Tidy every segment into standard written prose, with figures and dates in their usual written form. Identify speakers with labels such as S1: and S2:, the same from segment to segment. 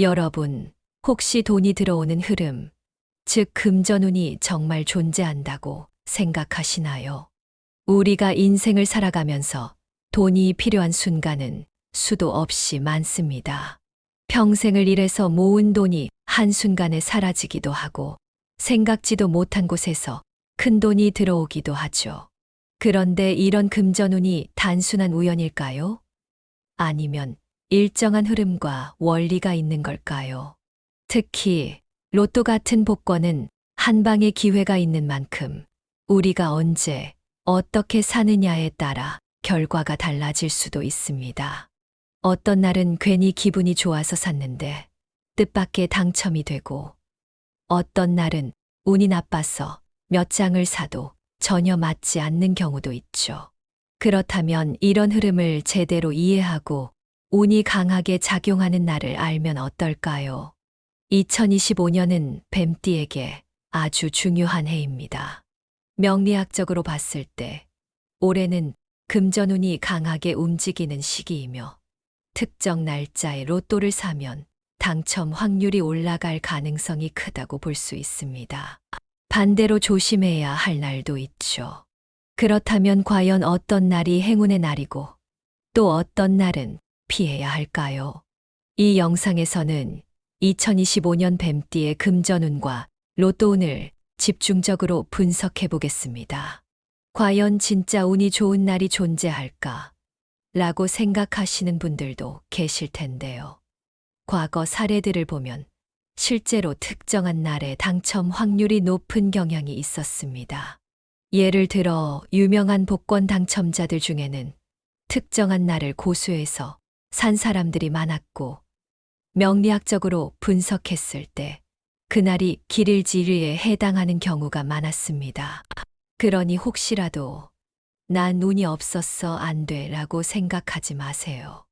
S1: 여러분, 혹시 돈이 들어오는 흐름, 즉 금전운이 정말 존재한다고 생각하시나요? 우리가 인생을 살아가면서 돈이 필요한 순간은 수도 없이 많습니다. 평생을 일해서 모은 돈이 한순간에 사라지기도 하고 생각지도 못한 곳에서 큰 돈이 들어오기도 하죠. 그런데 이런 금전운이 단순한 우연일까요? 아니면 일정한 흐름과 원리가 있는 걸까요? 특히 로또 같은 복권은 한 방의 기회가 있는 만큼 우리가 언제 어떻게 사느냐에 따라 결과가 달라질 수도 있습니다. 어떤 날은 괜히 기분이 좋아서 샀는데 뜻밖의 당첨이 되고, 어떤 날은 운이 나빠서 몇 장을 사도 전혀 맞지 않는 경우도 있죠. 그렇다면 이런 흐름을 제대로 이해하고 운이 강하게 작용하는 날을 알면 어떨까요? 2025년은 뱀띠에게 아주 중요한 해입니다. 명리학적으로 봤을 때 올해는 금전운이 강하게 움직이는 시기이며 특정 날짜에 로또를 사면 당첨 확률이 올라갈 가능성이 크다고 볼 수 있습니다. 반대로 조심해야 할 날도 있죠. 그렇다면 과연 어떤 날이 행운의 날이고 또 어떤 날은 피해야 할까요? 이 영상에서는 2025년 뱀띠의 금전운과 로또운을 집중적으로 분석해 보겠습니다. 과연 진짜 운이 좋은 날이 존재할까? 라고 생각하시는 분들도 계실 텐데요. 과거 사례들을 보면 실제로 특정한 날에 당첨 확률이 높은 경향이 있었습니다. 예를 들어 유명한 복권 당첨자들 중에는 특정한 날을 고수해서 산 사람들이 많았고, 명리학적으로 분석했을 때 그날이 길일지일에 해당하는 경우가 많았습니다. 그러니 혹시라도 난 운이 없었어 안 돼 라고 생각하지 마세요.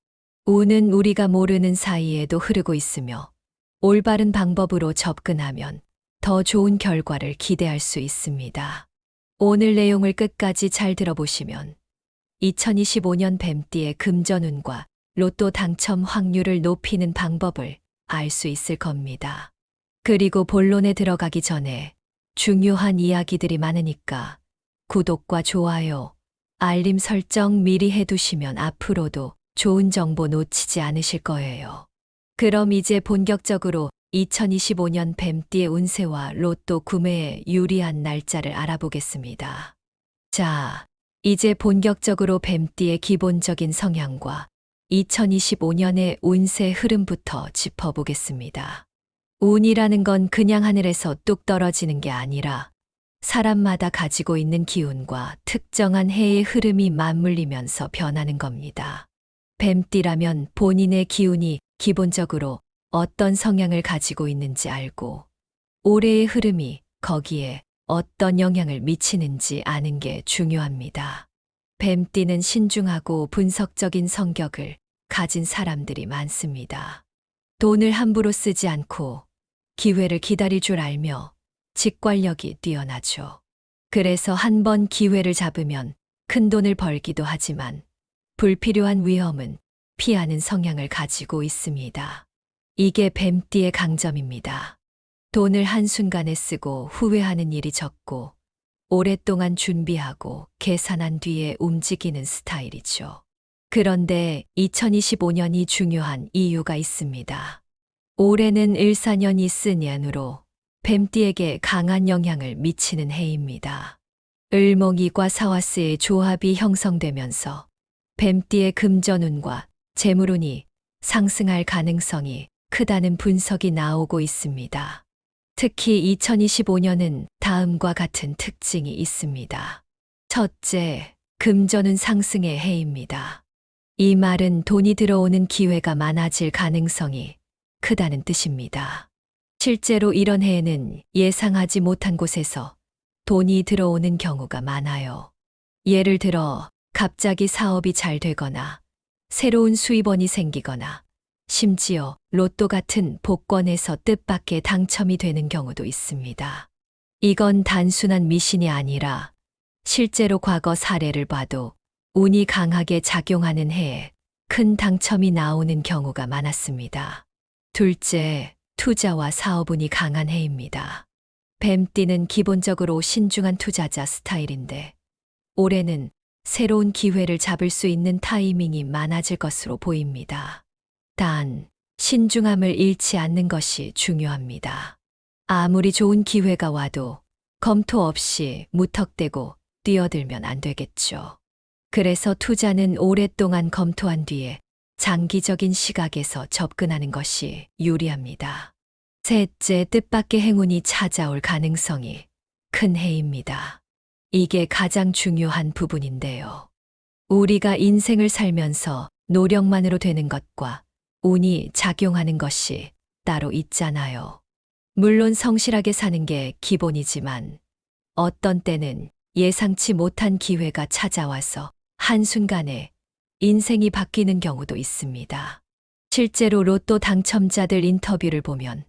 S1: 운은 우리가 모르는 사이에도 흐르고 있으며 올바른 방법으로 접근하면 더 좋은 결과를 기대할 수 있습니다. 오늘 내용을 끝까지 잘 들어보시면 2025년 뱀띠의 금전운과 로또 당첨 확률을 높이는 방법을 알 수 있을 겁니다. 그리고 본론에 들어가기 전에 중요한 이야기들이 많으니까 구독과 좋아요, 알림 설정 미리 해두시면 앞으로도 좋은 정보 놓치지 않으실 거예요. 그럼 이제 본격적으로 2025년 뱀띠의 운세와 로또 구매에 유리한 날짜를 알아보겠습니다. 자, 이제 본격적으로 뱀띠의 기본적인 성향과 2025년의 운세 흐름부터 짚어보겠습니다. 운이라는 건 그냥 하늘에서 뚝 떨어지는 게 아니라 사람마다 가지고 있는 기운과 특정한 해의 흐름이 맞물리면서 변하는 겁니다. 뱀띠라면 본인의 기운이 기본적으로 어떤 성향을 가지고 있는지 알고 올해의 흐름이 거기에 어떤 영향을 미치는지 아는 게 중요합니다. 뱀띠는 신중하고 분석적인 성격을 가진 사람들이 많습니다. 돈을 함부로 쓰지 않고 기회를 기다릴 줄 알며 직관력이 뛰어나죠. 그래서 한 번 기회를 잡으면 큰 돈을 벌기도 하지만 불필요한 위험은 피하는 성향을 가지고 있습니다. 이게 뱀띠의 강점입니다. 돈을 한순간에 쓰고 후회하는 일이 적고 오랫동안 준비하고 계산한 뒤에 움직이는 스타일이죠. 그런데 2025년이 중요한 이유가 있습니다. 올해는 을사년이 쓴년으로 뱀띠에게 강한 영향을 미치는 해입니다. 을목이과 사화스의 조합이 형성되면서 뱀띠의 금전운과 재물운이 상승할 가능성이 크다는 분석이 나오고 있습니다. 특히 2025년은 다음과 같은 특징이 있습니다. 첫째, 금전운 상승의 해입니다. 이 말은 돈이 들어오는 기회가 많아질 가능성이 크다는 뜻입니다. 실제로 이런 해에는 예상하지 못한 곳에서 돈이 들어오는 경우가 많아요. 예를 들어 갑자기 사업이 잘 되거나 새로운 수입원이 생기거나 심지어 로또 같은 복권에서 뜻밖의 당첨이 되는 경우도 있습니다. 이건 단순한 미신이 아니라 실제로 과거 사례를 봐도 운이 강하게 작용하는 해에 큰 당첨이 나오는 경우가 많았습니다. 둘째, 투자와 사업운이 강한 해입니다. 뱀띠는 기본적으로 신중한 투자자 스타일인데 올해는 새로운 기회를 잡을 수 있는 타이밍이 많아질 것으로 보입니다. 단, 신중함을 잃지 않는 것이 중요합니다. 아무리 좋은 기회가 와도 검토 없이 무턱대고 뛰어들면 안 되겠죠. 그래서 투자는 오랫동안 검토한 뒤에 장기적인 시각에서 접근하는 것이 유리합니다. 셋째, 뜻밖의 행운이 찾아올 가능성이 큰 해입니다. 이게 가장 중요한 부분인데요. 우리가 인생을 살면서 노력만으로 되는 것과 운이 작용하는 것이 따로 있잖아요. 물론 성실하게 사는 게 기본이지만 어떤 때는 예상치 못한 기회가 찾아와서 한순간에 인생이 바뀌는 경우도 있습니다. 실제로 로또 당첨자들 인터뷰를 보면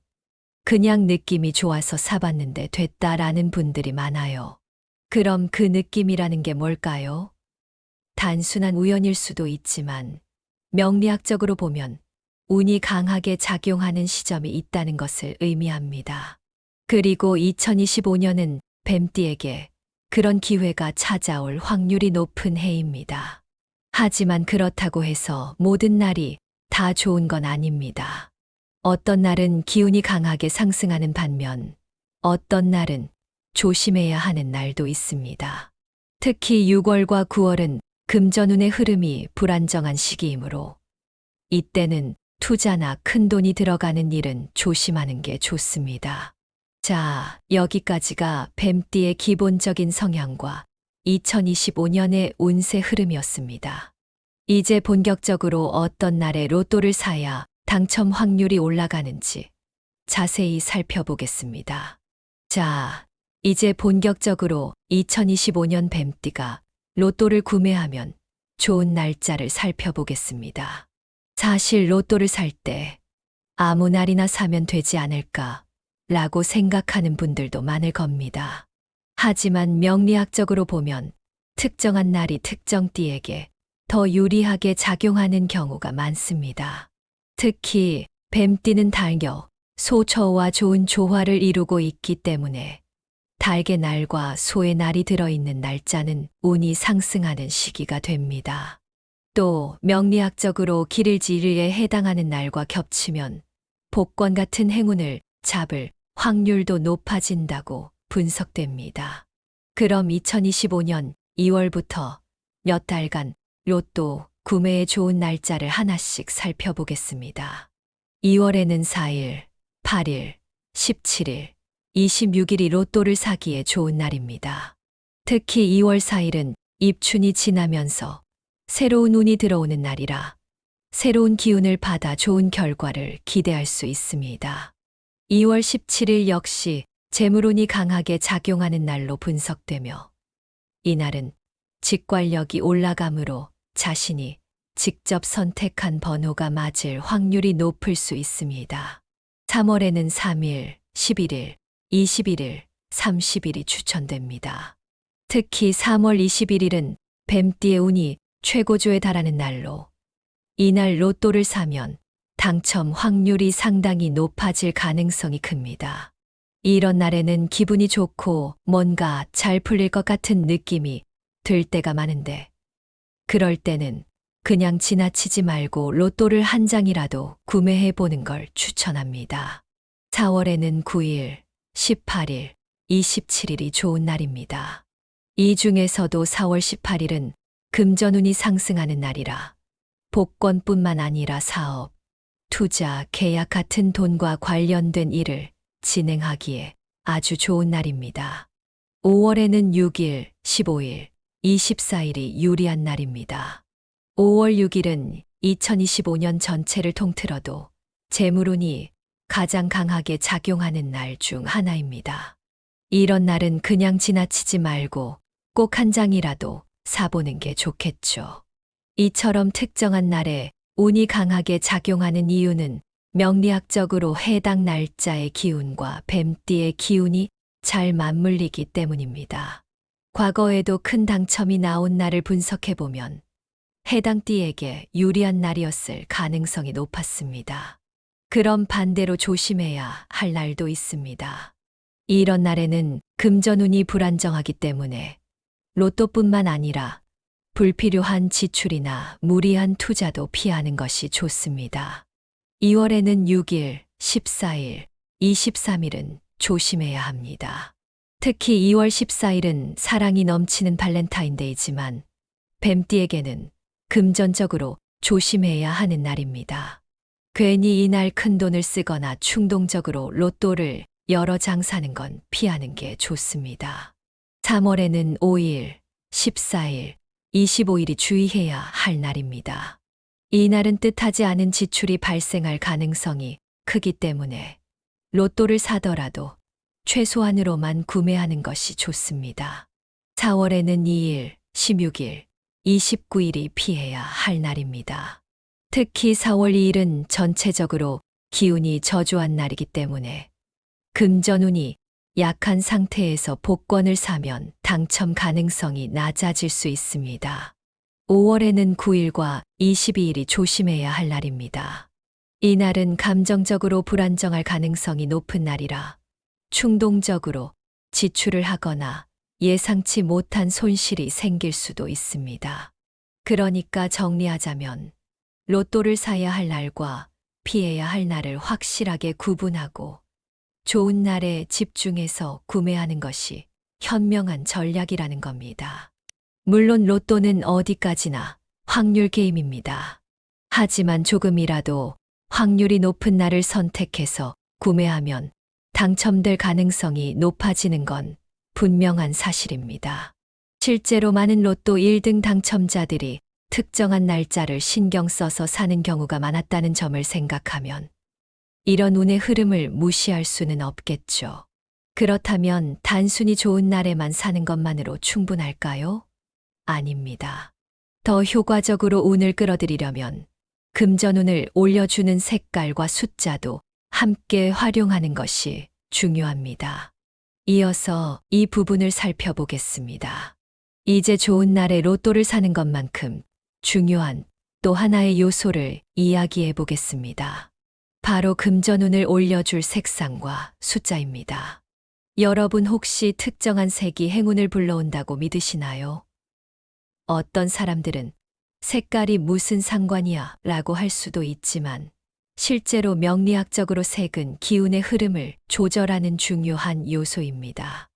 S1: 그냥 느낌이 좋아서 사봤는데 됐다라는 분들이 많아요. 그럼 그 느낌이라는 게 뭘까요? 단순한 우연일 수도 있지만 명리학적으로 보면 운이 강하게 작용하는 시점이 있다는 것을 의미합니다. 그리고 2025년은 뱀띠에게 그런 기회가 찾아올 확률이 높은 해입니다. 하지만 그렇다고 해서 모든 날이 다 좋은 건 아닙니다. 어떤 날은 기운이 강하게 상승하는 반면 어떤 날은 조심해야 하는 날도 있습니다. 특히 6월과 9월은 금전운의 흐름이 불안정한 시기이므로 이때는 투자나 큰 돈이 들어가는 일은 조심하는 게 좋습니다. 자, 여기까지가 뱀띠의 기본적인 성향과 2025년의 운세 흐름이었습니다. 이제 본격적으로 어떤 날에 로또를 사야 당첨 확률이 올라가는지 자세히 살펴보겠습니다. 자, 이제 본격적으로 2025년 뱀띠가 로또를 구매하면 좋은 날짜를 살펴보겠습니다. 사실 로또를 살 때 아무 날이나 사면 되지 않을까 라고 생각하는 분들도 많을 겁니다. 하지만 명리학적으로 보면 특정한 날이 특정 띠에게 더 유리하게 작용하는 경우가 많습니다. 특히 뱀띠는 달겨, 소처와 좋은 조화를 이루고 있기 때문에 달개 날과 소의 날이 들어있는 날짜는 운이 상승하는 시기가 됩니다. 또 명리학적으로 길일지일에 해당하는 날과 겹치면 복권 같은 행운을 잡을 확률도 높아진다고 분석됩니다. 그럼 2025년 2월부터 몇 달간 로또 구매에 좋은 날짜를 하나씩 살펴보겠습니다. 2월에는 4일, 8일, 17일, 26일이 로또를 사기에 좋은 날입니다. 특히 2월 4일은 입춘이 지나면서 새로운 운이 들어오는 날이라 새로운 기운을 받아 좋은 결과를 기대할 수 있습니다. 2월 17일 역시 재물운이 강하게 작용하는 날로 분석되며 이날은 직관력이 올라가므로 자신이 직접 선택한 번호가 맞을 확률이 높을 수 있습니다. 3월에는 3일, 11일, 21일, 30일이 추천됩니다. 특히 3월 21일은 뱀띠의 운이 최고조에 달하는 날로 이날 로또를 사면 당첨 확률이 상당히 높아질 가능성이 큽니다. 이런 날에는 기분이 좋고 뭔가 잘 풀릴 것 같은 느낌이 들 때가 많은데 그럴 때는 그냥 지나치지 말고 로또를 한 장이라도 구매해 보는 걸 추천합니다. 4월에는 9일, 18일, 27일이 좋은 날입니다. 이 중에서도 4월 18일은 금전운이 상승하는 날이라 복권뿐만 아니라 사업, 투자, 계약 같은 돈과 관련된 일을 진행하기에 아주 좋은 날입니다. 5월에는 6일, 15일, 24일이 유리한 날입니다. 5월 6일은 2025년 전체를 통틀어도 재물운이 가장 강하게 작용하는 날 중 하나입니다. 이런 날은 그냥 지나치지 말고 꼭 한 장이라도 사보는 게 좋겠죠. 이처럼 특정한 날에 운이 강하게 작용하는 이유는 명리학적으로 해당 날짜의 기운과 뱀띠의 기운이 잘 맞물리기 때문입니다. 과거에도 큰 당첨이 나온 날을 분석해보면 해당 띠에게 유리한 날이었을 가능성이 높았습니다. 그럼 반대로 조심해야 할 날도 있습니다. 이런 날에는 금전운이 불안정하기 때문에 로또뿐만 아니라 불필요한 지출이나 무리한 투자도 피하는 것이 좋습니다. 2월에는 6일, 14일, 23일은 조심해야 합니다. 특히 2월 14일은 사랑이 넘치는 발렌타인데이지만 뱀띠에게는 금전적으로 조심해야 하는 날입니다. 괜히 이날 큰돈을 쓰거나 충동적으로 로또를 여러 장 사는 건 피하는 게 좋습니다. 3월에는 5일, 14일, 25일이 주의해야 할 날입니다. 이 날은 뜻하지 않은 지출이 발생할 가능성이 크기 때문에 로또를 사더라도 최소한으로만 구매하는 것이 좋습니다. 4월에는 2일, 16일, 29일이 피해야 할 날입니다. 특히 4월 2일은 전체적으로 기운이 저조한 날이기 때문에 금전운이 약한 상태에서 복권을 사면 당첨 가능성이 낮아질 수 있습니다. 5월에는 9일과 22일이 조심해야 할 날입니다. 이 날은 감정적으로 불안정할 가능성이 높은 날이라 충동적으로 지출을 하거나 예상치 못한 손실이 생길 수도 있습니다. 그러니까 정리하자면 로또를 사야 할 날과 피해야 할 날을 확실하게 구분하고 좋은 날에 집중해서 구매하는 것이 현명한 전략이라는 겁니다. 물론 로또는 어디까지나 확률 게임입니다. 하지만 조금이라도 확률이 높은 날을 선택해서 구매하면 당첨될 가능성이 높아지는 건 분명한 사실입니다. 실제로 많은 로또 1등 당첨자들이 특정한 날짜를 신경 써서 사는 경우가 많았다는 점을 생각하면 이런 운의 흐름을 무시할 수는 없겠죠. 그렇다면 단순히 좋은 날에만 사는 것만으로 충분할까요? 아닙니다. 더 효과적으로 운을 끌어들이려면 금전운을 올려주는 색깔과 숫자도 함께 활용하는 것이 중요합니다. 이어서 이 부분을 살펴보겠습니다. 이제 좋은 날에 로또를 사는 것만큼 중요한 또 하나의 요소를 이야기해 보겠습니다. 바로 금전운을 올려줄 색상과 숫자입니다. 여러분 혹시 특정한 색이 행운을 불러온다고 믿으시나요? 어떤 사람들은 색깔이 무슨 상관이야 라고 할 수도 있지만 실제로 명리학적으로 색은 기운의 흐름을 조절하는 중요한 요소입니다.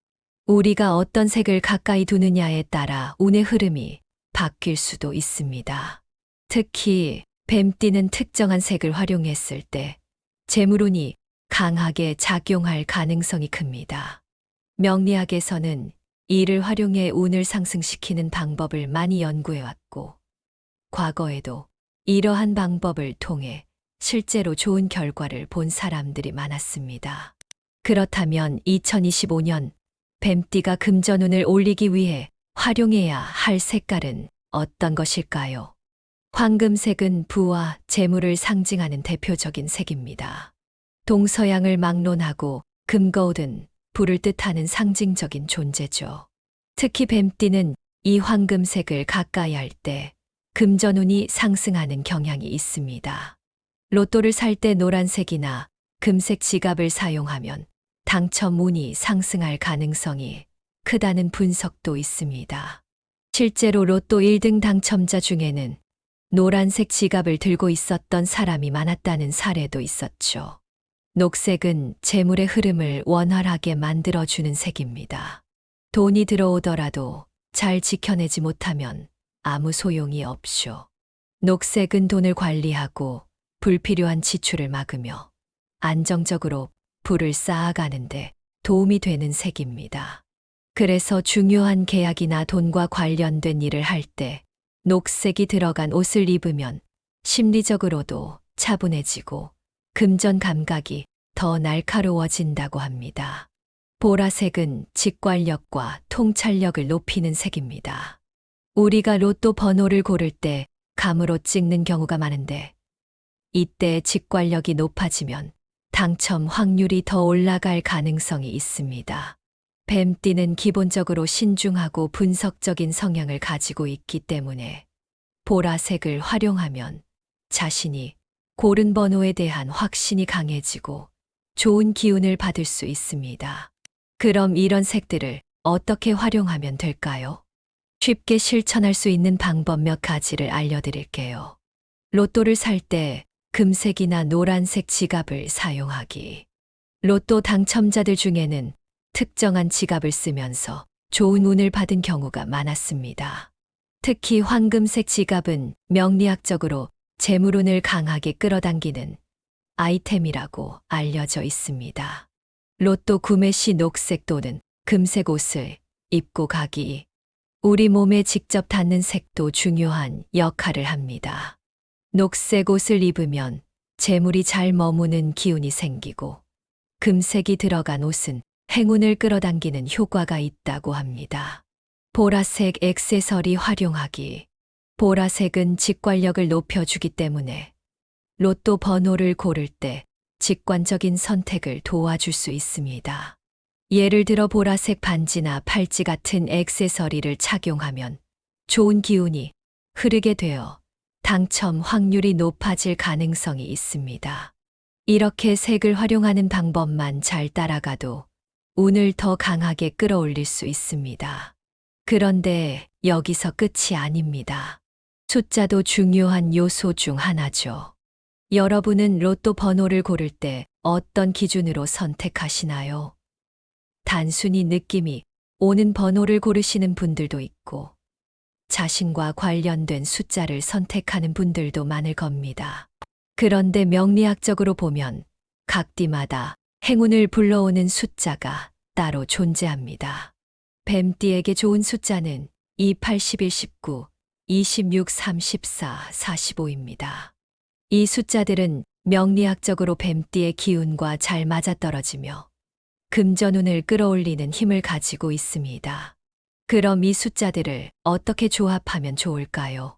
S1: 우리가 어떤 색을 가까이 두느냐에 따라 운의 흐름이 바뀔 수도 있습니다. 특히 뱀띠는 특정한 색을 활용했을 때 재물운이 강하게 작용할 가능성이 큽니다. 명리학에서는 이를 활용해 운을 상승시키는 방법을 많이 연구해왔고, 과거에도 이러한 방법을 통해 실제로 좋은 결과를 본 사람들이 많았습니다. 그렇다면 2025년 뱀띠가 금전운을 올리기 위해 활용해야 할 색깔은 어떤 것일까요? 황금색은 부와 재물을 상징하는 대표적인 색입니다. 동서양을 막론하고 금거울은 불을 뜻하는 상징적인 존재죠. 특히 뱀띠는 이 황금색을 가까이 할 때 금전운이 상승하는 경향이 있습니다. 로또를 살 때 노란색이나 금색 지갑을 사용하면 당첨운이 상승할 가능성이 크다는 분석도 있습니다. 실제로 로또 1등 당첨자 중에는 노란색 지갑을 들고 있었던 사람이 많았다는 사례도 있었죠. 녹색은 재물의 흐름을 원활하게 만들어주는 색입니다. 돈이 들어오더라도 잘 지켜내지 못하면 아무 소용이 없쇼. 녹색은 돈을 관리하고 불필요한 지출을 막으며 안정적으로 부를 쌓아가는데 도움이 되는 색입니다. 그래서 중요한 계약이나 돈과 관련된 일을 할 때 녹색이 들어간 옷을 입으면 심리적으로도 차분해지고 금전 감각이 더 날카로워진다고 합니다. 보라색은 직관력과 통찰력을 높이는 색입니다. 우리가 로또 번호를 고를 때 감으로 찍는 경우가 많은데 이때 직관력이 높아지면 당첨 확률이 더 올라갈 가능성이 있습니다. 뱀띠는 기본적으로 신중하고 분석적인 성향을 가지고 있기 때문에 보라색을 활용하면 자신이 고른 번호에 대한 확신이 강해지고 좋은 기운을 받을 수 있습니다. 그럼 이런 색들을 어떻게 활용하면 될까요? 쉽게 실천할 수 있는 방법 몇 가지를 알려드릴게요. 로또를 살 때 금색이나 노란색 지갑을 사용하기. 로또 당첨자들 중에는 특정한 지갑을 쓰면서 좋은 운을 받은 경우가 많았습니다. 특히 황금색 지갑은 명리학적으로 재물운을 강하게 끌어당기는 아이템이라고 알려져 있습니다. 로또 구매 시 녹색 또는 금색 옷을 입고 가기. 우리 몸에 직접 닿는 색도 중요한 역할을 합니다. 녹색 옷을 입으면 재물이 잘 머무는 기운이 생기고 금색이 들어간 옷은 행운을 끌어당기는 효과가 있다고 합니다. 보라색 액세서리 활용하기. 보라색은 직관력을 높여주기 때문에 로또 번호를 고를 때 직관적인 선택을 도와줄 수 있습니다. 예를 들어 보라색 반지나 팔찌 같은 액세서리를 착용하면 좋은 기운이 흐르게 되어 당첨 확률이 높아질 가능성이 있습니다. 이렇게 색을 활용하는 방법만 잘 따라가도 운을 더 강하게 끌어올릴 수 있습니다. 그런데 여기서 끝이 아닙니다. 숫자도 중요한 요소 중 하나죠. 여러분은 로또 번호를 고를 때 어떤 기준으로 선택하시나요? 단순히 느낌이 오는 번호를 고르시는 분들도 있고, 자신과 관련된 숫자를 선택하는 분들도 많을 겁니다. 그런데 명리학적으로 보면 각 띠마다 행운을 불러오는 숫자가 따로 존재합니다. 뱀띠에게 좋은 숫자는 2, 81, 19, 26, 34, 45입니다. 이 숫자들은 명리학적으로 뱀띠의 기운과 잘 맞아떨어지며 금전운을 끌어올리는 힘을 가지고 있습니다. 그럼 이 숫자들을 어떻게 조합하면 좋을까요?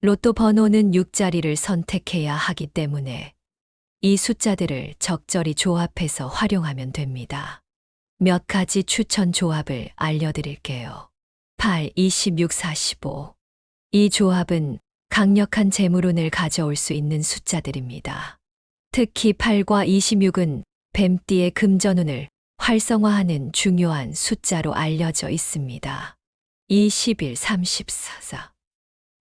S1: 로또 번호는 6자리를 선택해야 하기 때문에 이 숫자들을 적절히 조합해서 활용하면 됩니다. 몇 가지 추천 조합을 알려드릴게요. 8, 26, 45. 이 조합은 강력한 재물운을 가져올 수 있는 숫자들입니다. 특히 8과 26은 뱀띠의 금전운을 활성화하는 중요한 숫자로 알려져 있습니다. 21, 34.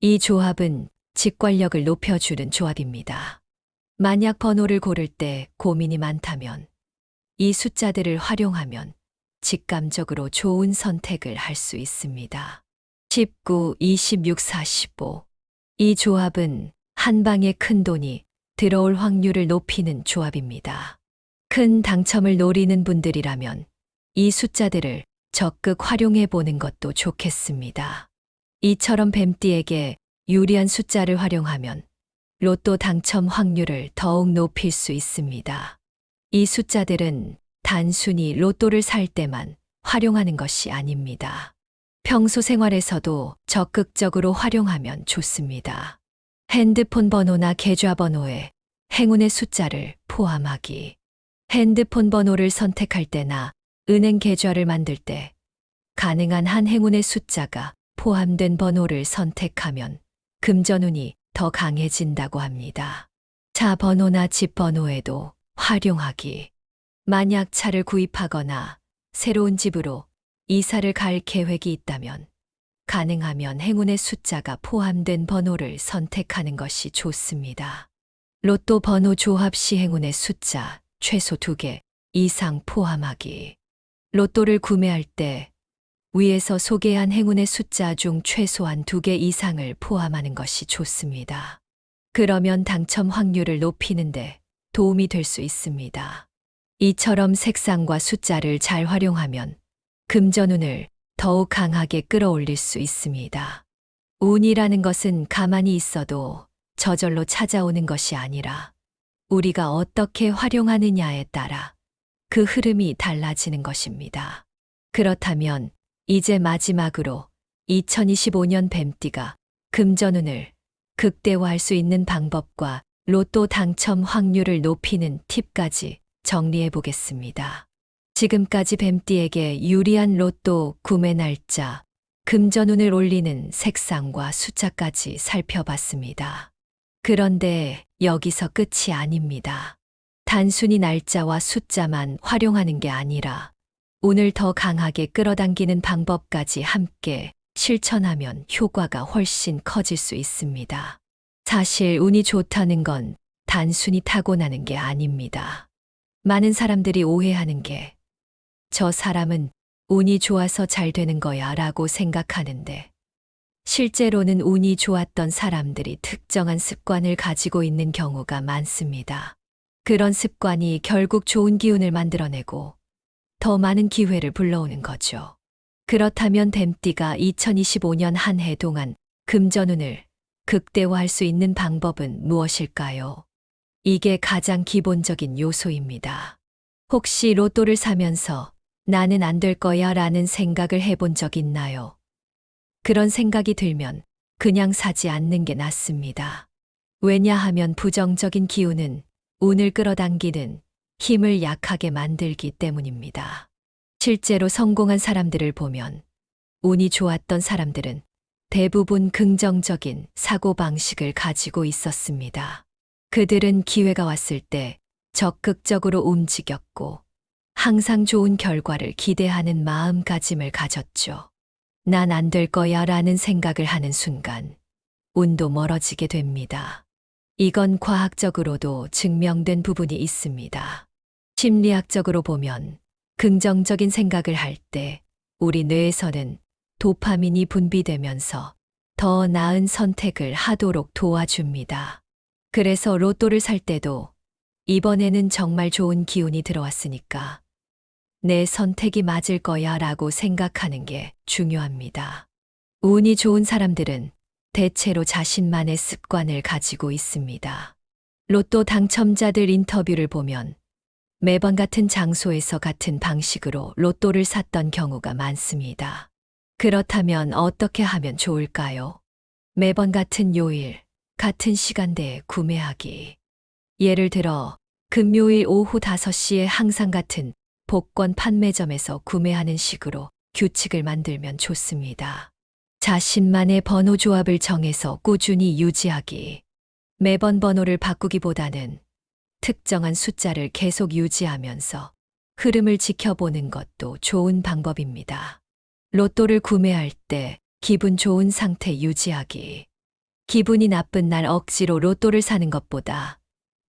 S1: 이 조합은 직관력을 높여주는 조합입니다. 만약 번호를 고를 때 고민이 많다면 이 숫자들을 활용하면 직감적으로 좋은 선택을 할 수 있습니다. 19, 26, 45. 이 조합은 한 방에 큰 돈이 들어올 확률을 높이는 조합입니다. 큰 당첨을 노리는 분들이라면 이 숫자들을 적극 활용해 보는 것도 좋겠습니다. 이처럼 뱀띠에게 유리한 숫자를 활용하면 로또 당첨 확률을 더욱 높일 수 있습니다. 이 숫자들은 단순히 로또를 살 때만 활용하는 것이 아닙니다. 평소 생활에서도 적극적으로 활용하면 좋습니다. 핸드폰 번호나 계좌번호에 행운의 숫자를 포함하기. 핸드폰 번호를 선택할 때나 은행 계좌를 만들 때 가능한 한 행운의 숫자가 포함된 번호를 선택하면 금전운이 더 강해진다고 합니다. 차 번호나 집 번호에도 활용하기. 만약 차를 구입하거나 새로운 집으로 이사를 갈 계획이 있다면 가능하면 행운의 숫자가 포함된 번호를 선택하는 것이 좋습니다. 로또 번호 조합 시 행운의 숫자 최소 2개 이상 포함하기. 로또를 구매할 때 위에서 소개한 행운의 숫자 중 최소한 2개 이상을 포함하는 것이 좋습니다. 그러면 당첨 확률을 높이는데 도움이 될 수 있습니다. 이처럼 색상과 숫자를 잘 활용하면 금전운을 더욱 강하게 끌어올릴 수 있습니다. 운이라는 것은 가만히 있어도 저절로 찾아오는 것이 아니라 우리가 어떻게 활용하느냐에 따라 그 흐름이 달라지는 것입니다. 그렇다면 이제 마지막으로 2025년 뱀띠가 금전운을 극대화할 수 있는 방법과 로또 당첨 확률을 높이는 팁까지 정리해 보겠습니다. 지금까지 뱀띠에게 유리한 로또 구매 날짜, 금전운을 올리는 색상과 숫자까지 살펴봤습니다. 그런데 여기서 끝이 아닙니다. 단순히 날짜와 숫자만 활용하는 게 아니라 운을 더 강하게 끌어당기는 방법까지 함께 실천하면 효과가 훨씬 커질 수 있습니다. 사실 운이 좋다는 건 단순히 타고나는 게 아닙니다. 많은 사람들이 오해하는 게 저 사람은 운이 좋아서 잘 되는 거야 라고 생각하는데 실제로는 운이 좋았던 사람들이 특정한 습관을 가지고 있는 경우가 많습니다. 그런 습관이 결국 좋은 기운을 만들어내고 더 많은 기회를 불러오는 거죠. 그렇다면 뱀띠가 2025년 한 해 동안 금전운을 극대화할 수 있는 방법은 무엇일까요? 이게 가장 기본적인 요소입니다. 혹시 로또를 사면서 나는 안 될 거야 라는 생각을 해본 적 있나요? 그런 생각이 들면 그냥 사지 않는 게 낫습니다. 왜냐하면 부정적인 기운은 운을 끌어당기는 힘을 약하게 만들기 때문입니다. 실제로 성공한 사람들을 보면 운이 좋았던 사람들은 대부분 긍정적인 사고방식을 가지고 있었습니다. 그들은 기회가 왔을 때 적극적으로 움직였고 항상 좋은 결과를 기대하는 마음가짐을 가졌죠. 난 안 될 거야 라는 생각을 하는 순간 운도 멀어지게 됩니다. 이건 과학적으로도 증명된 부분이 있습니다. 심리학적으로 보면 긍정적인 생각을 할 때 우리 뇌에서는 도파민이 분비되면서 더 나은 선택을 하도록 도와줍니다. 그래서 로또를 살 때도 이번에는 정말 좋은 기운이 들어왔으니까 내 선택이 맞을 거야 라고 생각하는 게 중요합니다. 운이 좋은 사람들은 대체로 자신만의 습관을 가지고 있습니다. 로또 당첨자들 인터뷰를 보면 매번 같은 장소에서 같은 방식으로 로또를 샀던 경우가 많습니다. 그렇다면 어떻게 하면 좋을까요? 매번 같은 요일, 같은 시간대에 구매하기. 예를 들어 금요일 오후 5시에 항상 같은 복권 판매점에서 구매하는 식으로 규칙을 만들면 좋습니다. 자신만의 번호 조합을 정해서 꾸준히 유지하기. 매번 번호를 바꾸기보다는 특정한 숫자를 계속 유지하면서 흐름을 지켜보는 것도 좋은 방법입니다. 로또를 구매할 때 기분 좋은 상태 유지하기. 기분이 나쁜 날 억지로 로또를 사는 것보다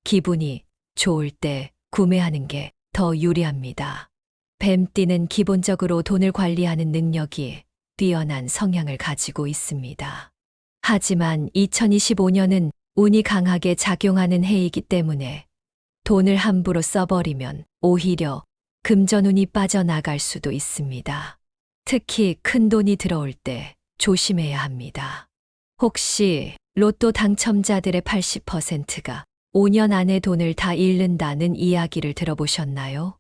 S1: 기분이 좋을 때 구매하는 게 더 유리합니다. 뱀띠는 기본적으로 돈을 관리하는 능력이 뛰어난 성향을 가지고 있습니다. 하지만 2025년은 운이 강하게 작용하는 해이기 때문에 돈을 함부로 써버리면 오히려 금전운이 빠져나갈 수도 있습니다. 특히 큰 돈이 들어올 때 조심해야 합니다. 혹시 로또 당첨자들의 80%가 5년 안에 돈을 다 잃는다는 이야기를 들어보셨나요?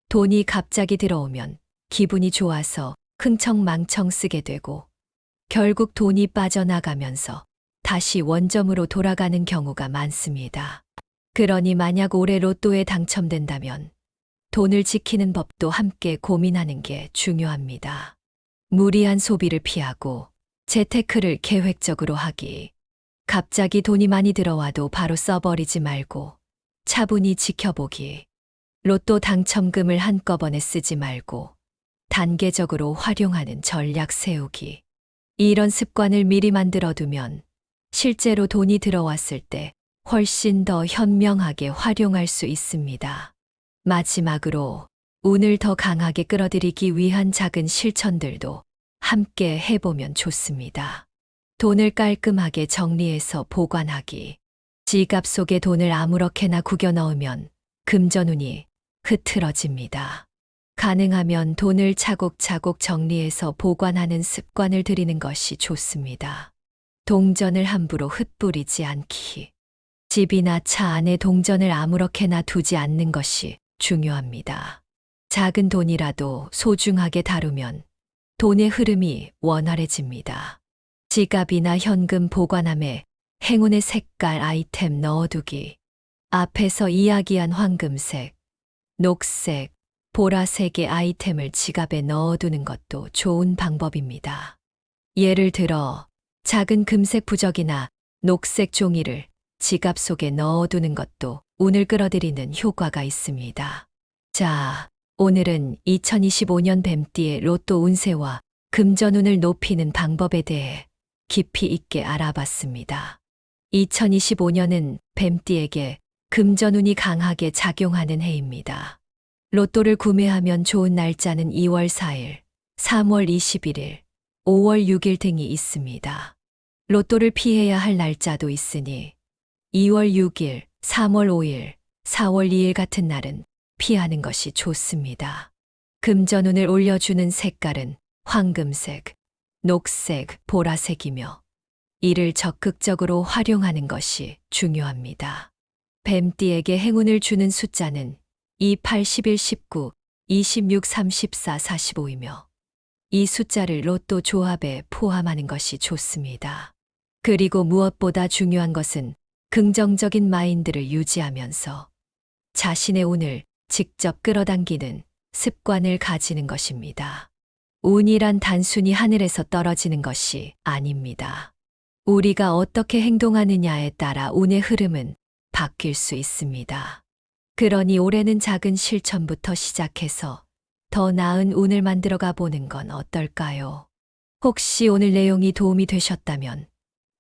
S1: 돈이 갑자기 들어오면 기분이 좋아서 흥청망청 쓰게 되고 결국 돈이 빠져나가면서 다시 원점으로 돌아가는 경우가 많습니다. 그러니 만약 올해 로또에 당첨된다면 돈을 지키는 법도 함께 고민하는 게 중요합니다. 무리한 소비를 피하고 재테크를 계획적으로 하기. 갑자기 돈이 많이 들어와도 바로 써버리지 말고 차분히 지켜보기. 로또 당첨금을 한꺼번에 쓰지 말고 단계적으로 활용하는 전략 세우기. 이런 습관을 미리 만들어두면 실제로 돈이 들어왔을 때 훨씬 더 현명하게 활용할 수 있습니다. 마지막으로 운을 더 강하게 끌어들이기 위한 작은 실천들도 함께 해보면 좋습니다. 돈을 깔끔하게 정리해서 보관하기. 지갑 속에 돈을 아무렇게나 구겨 넣으면 금전운이 흐트러집니다. 가능하면 돈을 차곡차곡 정리해서 보관하는 습관을 들이는 것이 좋습니다. 동전을 함부로 흩뿌리지 않기. 집이나 차 안에 동전을 아무렇게나 두지 않는 것이 중요합니다. 작은 돈이라도 소중하게 다루면 돈의 흐름이 원활해집니다. 지갑이나 현금 보관함에 행운의 색깔 아이템 넣어두기. 앞에서 이야기한 황금색, 녹색, 보라색의 아이템을 지갑에 넣어두는 것도 좋은 방법입니다. 예를 들어 작은 금색 부적이나 녹색 종이를 지갑 속에 넣어두는 것도 운을 끌어들이는 효과가 있습니다. 자, 오늘은 2025년 뱀띠의 로또 운세와 금전운을 높이는 방법에 대해 깊이 있게 알아봤습니다. 2025년은 뱀띠에게 금전운이 강하게 작용하는 해입니다. 로또를 구매하면 좋은 날짜는 2월 4일, 3월 21일, 5월 6일 등이 있습니다. 로또를 피해야 할 날짜도 있으니 2월 6일, 3월 5일, 4월 2일 같은 날은 피하는 것이 좋습니다. 금전운을 올려주는 색깔은 황금색, 녹색, 보라색이며 이를 적극적으로 활용하는 것이 중요합니다. 뱀띠에게 행운을 주는 숫자는 2, 8, 11, 19, 26, 34, 45이며 이 숫자를 로또 조합에 포함하는 것이 좋습니다. 그리고 무엇보다 중요한 것은 긍정적인 마인드를 유지하면서 자신의 운을 직접 끌어당기는 습관을 가지는 것입니다. 운이란 단순히 하늘에서 떨어지는 것이 아닙니다. 우리가 어떻게 행동하느냐에 따라 운의 흐름은 바뀔 수 있습니다. 그러니 올해는 작은 실천부터 시작해서 더 나은 운을 만들어가 보는 건 어떨까요? 혹시 오늘 내용이 도움이 되셨다면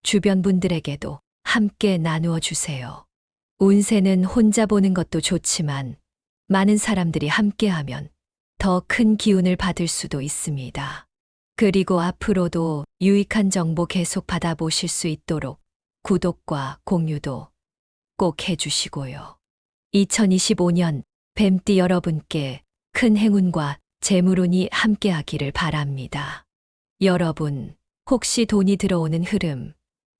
S1: 주변 분들에게도 함께 나누어 주세요. 운세는 혼자 보는 것도 좋지만 많은 사람들이 함께하면 더 큰 기운을 받을 수도 있습니다. 그리고 앞으로도 유익한 정보 계속 받아보실 수 있도록 구독과 공유도 꼭 해주시고요. 2025년 뱀띠 여러분께 큰 행운과 재물운이 함께하기를 바랍니다. 여러분, 혹시 돈이 들어오는 흐름,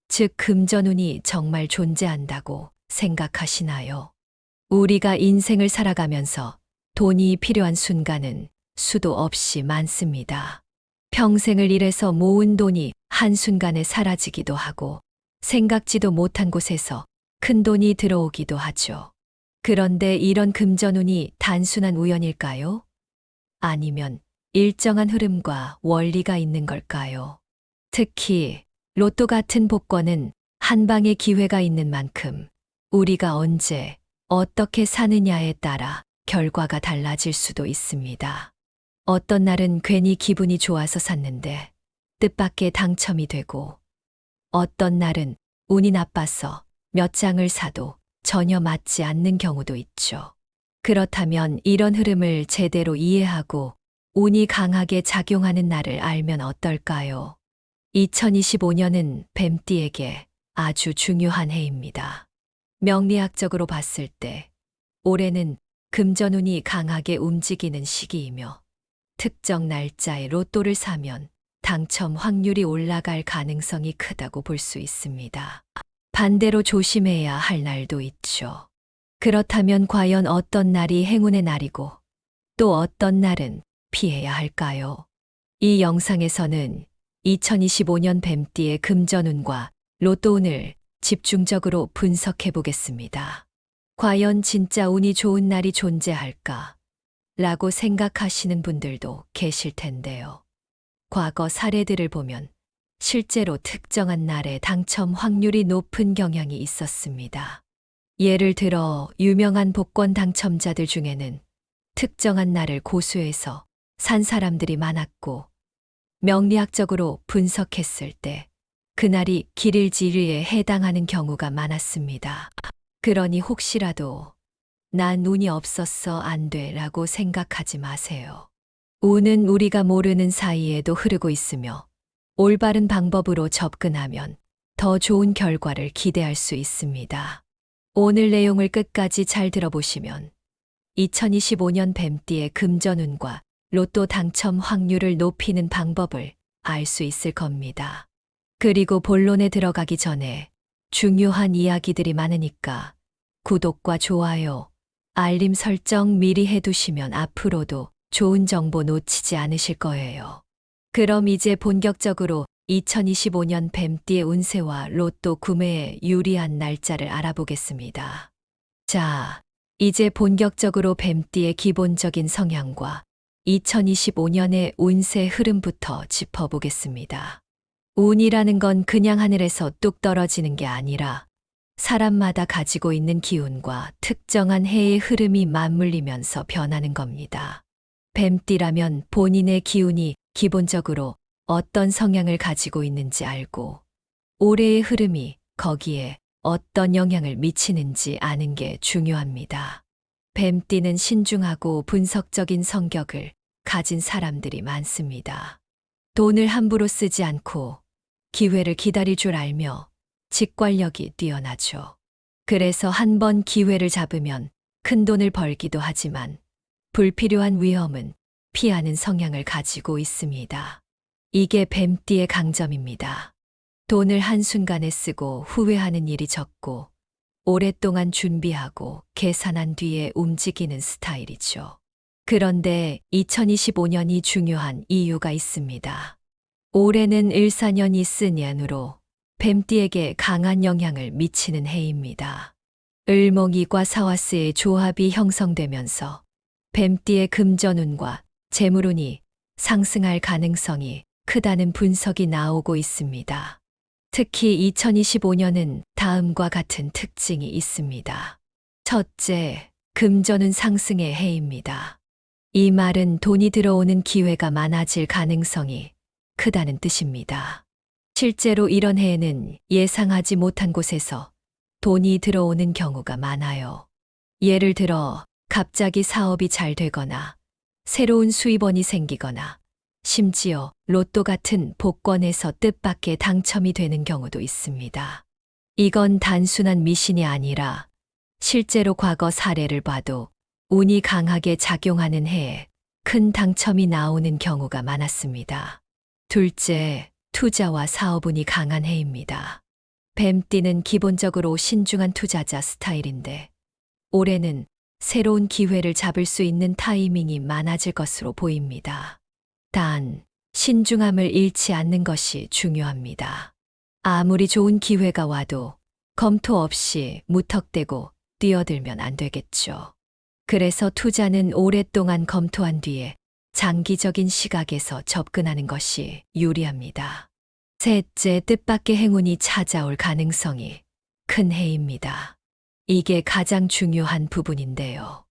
S1: 즉 금전운이 정말 존재한다고 생각하시나요? 우리가 인생을 살아가면서 돈이 필요한 순간은 수도 없이 많습니다. 평생을 일해서 모은 돈이 한순간에 사라지기도 하고 생각지도 못한 곳에서 큰 돈이 들어오기도 하죠. 그런데 이런 금전운이 단순한 우연일까요? 아니면 일정한 흐름과 원리가 있는 걸까요? 특히 로또 같은 복권은 한 방의 기회가 있는 만큼 우리가 언제 어떻게 사느냐에 따라 결과가 달라질 수도 있습니다. 어떤 날은 괜히 기분이 좋아서 샀는데 뜻밖의 당첨이 되고 어떤 날은 운이 나빠서 몇 장을 사도 전혀 맞지 않는 경우도 있죠. 그렇다면 이런 흐름을 제대로 이해하고 운이 강하게 작용하는 날을 알면 어떨까요? 2025년은 뱀띠에게 아주 중요한 해입니다. 명리학적으로 봤을 때 올해는 금전운이 강하게 움직이는 시기이며 특정 날짜에 로또를 사면 당첨 확률이 올라갈 가능성이 크다고 볼 수 있습니다. 반대로 조심해야 할 날도 있죠. 그렇다면 과연 어떤 날이 행운의 날이고 또 어떤 날은 피해야 할까요? 이 영상에서는 2025년 뱀띠의 금전운과 로또운을 집중적으로 분석해 보겠습니다. 과연 진짜 운이 좋은 날이 존재할까? 라고 생각하시는 분들도 계실 텐데요. 과거 사례들을 보면 실제로 특정한 날에 당첨 확률이 높은 경향이 있었습니다. 예를 들어 유명한 복권 당첨자들 중에는 특정한 날을 고수해서 산 사람들이 많았고 명리학적으로 분석했을 때 그날이 길일지일에 해당하는 경우가 많았습니다. 그러니 혹시라도 난 운이 없었어 안 돼 라고 생각하지 마세요. 운은 우리가 모르는 사이에도 흐르고 있으며 올바른 방법으로 접근하면 더 좋은 결과를 기대할 수 있습니다. 오늘 내용을 끝까지 잘 들어보시면 2025년 뱀띠의 금전운과 로또 당첨 확률을 높이는 방법을 알 수 있을 겁니다. 그리고 본론에 들어가기 전에 중요한 이야기들이 많으니까 구독과 좋아요, 알림 설정 미리 해두시면 앞으로도 좋은 정보 놓치지 않으실 거예요. 그럼 이제 본격적으로 2025년 뱀띠의 운세와 로또 구매에 유리한 날짜를 알아보겠습니다. 자, 이제 본격적으로 뱀띠의 기본적인 성향과 2025년의 운세 흐름부터 짚어보겠습니다. 운이라는 건 그냥 하늘에서 뚝 떨어지는 게 아니라 사람마다 가지고 있는 기운과 특정한 해의 흐름이 맞물리면서 변하는 겁니다. 뱀띠라면 본인의 기운이 기본적으로 어떤 성향을 가지고 있는지 알고 올해의 흐름이 거기에 어떤 영향을 미치는지 아는 게 중요합니다. 뱀띠는 신중하고 분석적인 성격을 가진 사람들이 많습니다. 돈을 함부로 쓰지 않고 기회를 기다릴 줄 알며 직관력이 뛰어나죠. 그래서 한 번 기회를 잡으면 큰 돈을 벌기도 하지만 불필요한 위험은 피하는 성향을 가지고 있습니다. 이게 뱀띠의 강점입니다. 돈을 한순간에 쓰고 후회하는 일이 적고 오랫동안 준비하고 계산한 뒤에 움직이는 스타일이죠. 그런데 2025년이 중요한 이유가 있습니다. 올해는 을사년이 쓴 년으로 뱀띠에게 강한 영향을 미치는 해입니다. 을목이과 사화스의 조합이 형성되면서 뱀띠의 금전운과 재물운이 상승할 가능성이 크다는 분석이 나오고 있습니다. 특히 2025년은 다음과 같은 특징이 있습니다. 첫째, 금전운 상승의 해입니다. 이 말은 돈이 들어오는 기회가 많아질 가능성이 크다는 뜻입니다. 실제로 이런 해에는 예상하지 못한 곳에서 돈이 들어오는 경우가 많아요. 예를 들어 갑자기 사업이 잘 되거나 새로운 수입원이 생기거나 심지어 로또 같은 복권에서 뜻밖의 당첨이 되는 경우도 있습니다. 이건 단순한 미신이 아니라 실제로 과거 사례를 봐도 운이 강하게 작용하는 해에 큰 당첨이 나오는 경우가 많았습니다. 둘째, 투자와 사업운이 강한 해입니다. 뱀띠는 기본적으로 신중한 투자자 스타일인데 올해는 새로운 기회를 잡을 수 있는 타이밍이 많아질 것으로 보입니다. 단, 신중함을 잃지 않는 것이 중요합니다. 아무리 좋은 기회가 와도 검토 없이 무턱대고 뛰어들면 안 되겠죠. 그래서 투자는 오랫동안 검토한 뒤에 장기적인 시각에서 접근하는 것이 유리합니다. 셋째, 뜻밖의 행운이 찾아올 가능성이 큰 해입니다. 이게 가장 중요한 부분인데요.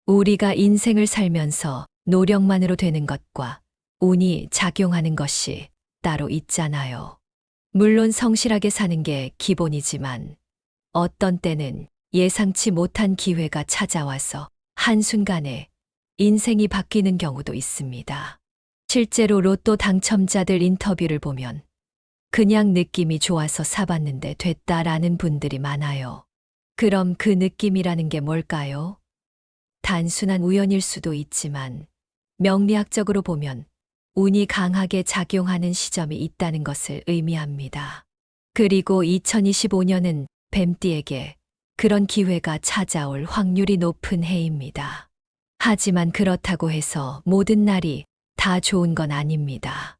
S1: 우리가 인생을 살면서 노력만으로 되는 것과 운이 작용하는 것이 따로 있잖아요. 물론 성실하게 사는 게 기본이지만 어떤 때는 예상치 못한 기회가 찾아와서 한순간에 인생이 바뀌는 경우도 있습니다. 실제로 로또 당첨자들 인터뷰를 보면 그냥 느낌이 좋아서 사봤는데 됐다라는 분들이 많아요. 그럼 그 느낌이라는 게 뭘까요? 단순한 우연일 수도 있지만 명리학적으로 보면 운이 강하게 작용하는 시점이 있다는 것을 의미합니다. 그리고 2025년은 뱀띠에게 그런 기회가 찾아올 확률이 높은 해입니다. 하지만 그렇다고 해서 모든 날이 다 좋은 건 아닙니다.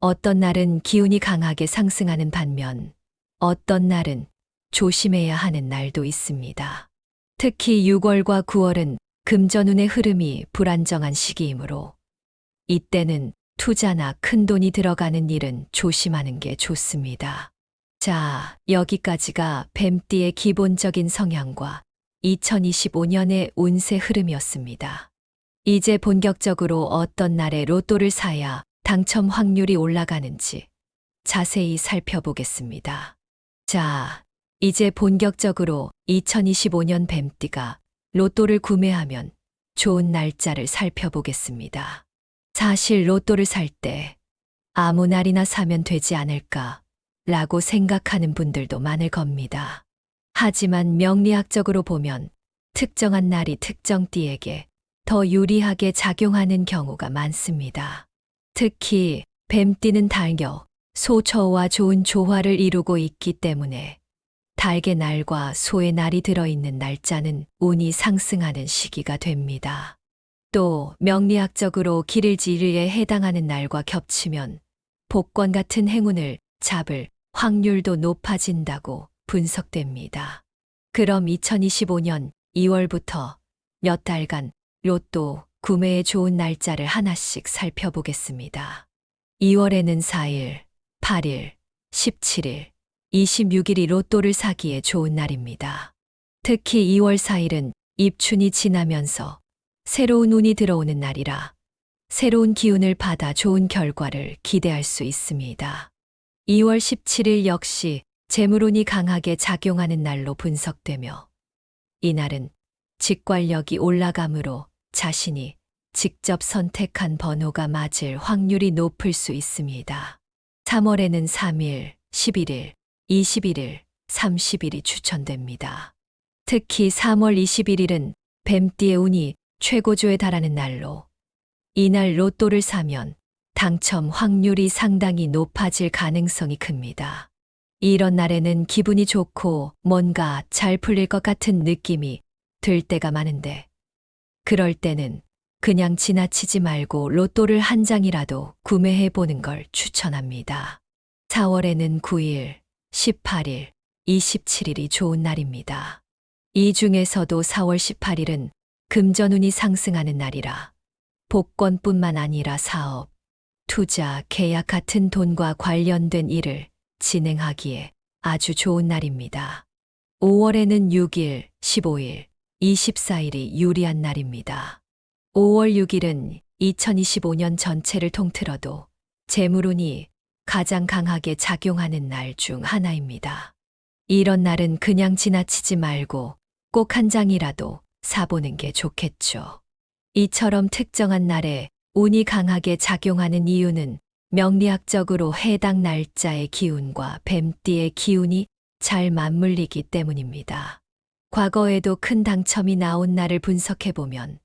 S1: 어떤 날은 기운이 강하게 상승하는 반면 어떤 날은 조심해야 하는 날도 있습니다. 특히 6월과 9월은 금전운의 흐름이 불안정한 시기이므로 이때는 투자나 큰 돈이 들어가는 일은 조심하는 게 좋습니다. 자, 여기까지가 뱀띠의 기본적인 성향과 2025년의 운세 흐름이었습니다. 이제 본격적으로 어떤 날에 로또를 사야 당첨 확률이 올라가는지 자세히 살펴보겠습니다. 자, 이제 본격적으로 2025년 뱀띠가 로또를 구매하면 좋은 날짜를 살펴보겠습니다. 사실 로또를 살 때 아무 날이나 사면 되지 않을까 라고 생각하는 분들도 많을 겁니다. 하지만 명리학적으로 보면 특정한 날이 특정 띠에게 더 유리하게 작용하는 경우가 많습니다. 특히 뱀띠는 달겨, 소처와 좋은 조화를 이루고 있기 때문에 달개 날과 소의 날이 들어있는 날짜는 운이 상승하는 시기가 됩니다. 또 명리학적으로 길일지일에 해당하는 날과 겹치면 복권 같은 행운을 잡을 확률도 높아진다고 분석됩니다. 그럼 2025년 2월부터 몇 달간 로또 구매에 좋은 날짜를 하나씩 살펴보겠습니다. 2월에는 4일, 8일, 17일, 26일이 로또를 사기에 좋은 날입니다. 특히 2월 4일은 입춘이 지나면서 새로운 운이 들어오는 날이라 새로운 기운을 받아 좋은 결과를 기대할 수 있습니다. 2월 17일 역시 재물운이 강하게 작용하는 날로 분석되며 이날은 직관력이 올라가므로 자신이 직접 선택한 번호가 맞을 확률이 높을 수 있습니다. 3월에는 3일, 11일, 21일, 30일이 추천됩니다. 특히 3월 21일은 뱀띠의 운이 최고조에 달하는 날로 이날 로또를 사면 당첨 확률이 상당히 높아질 가능성이 큽니다. 이런 날에는 기분이 좋고 뭔가 잘 풀릴 것 같은 느낌이 들 때가 많은데 그럴 때는 그냥 지나치지 말고 로또를 한 장이라도 구매해 보는 걸 추천합니다. 4월에는 9일, 18일, 27일이 좋은 날입니다. 이 중에서도 4월 18일은 금전운이 상승하는 날이라 복권뿐만 아니라 사업, 투자, 계약 같은 돈과 관련된 일을 진행하기에 아주 좋은 날입니다. 5월에는 6일, 15일, 24일이 유리한 날입니다. 5월 6일은 2025년 전체를 통틀어도 재물운이 가장 강하게 작용하는 날 중 하나입니다. 이런 날은 그냥 지나치지 말고 꼭 한 장이라도 사보는 게 좋겠죠. 이처럼 특정한 날에 운이 강하게 작용하는 이유는 명리학적으로 해당 날짜의 기운과 뱀띠의 기운이 잘 맞물리기 때문입니다. 과거에도 큰 당첨이 나온 날을 분석해보면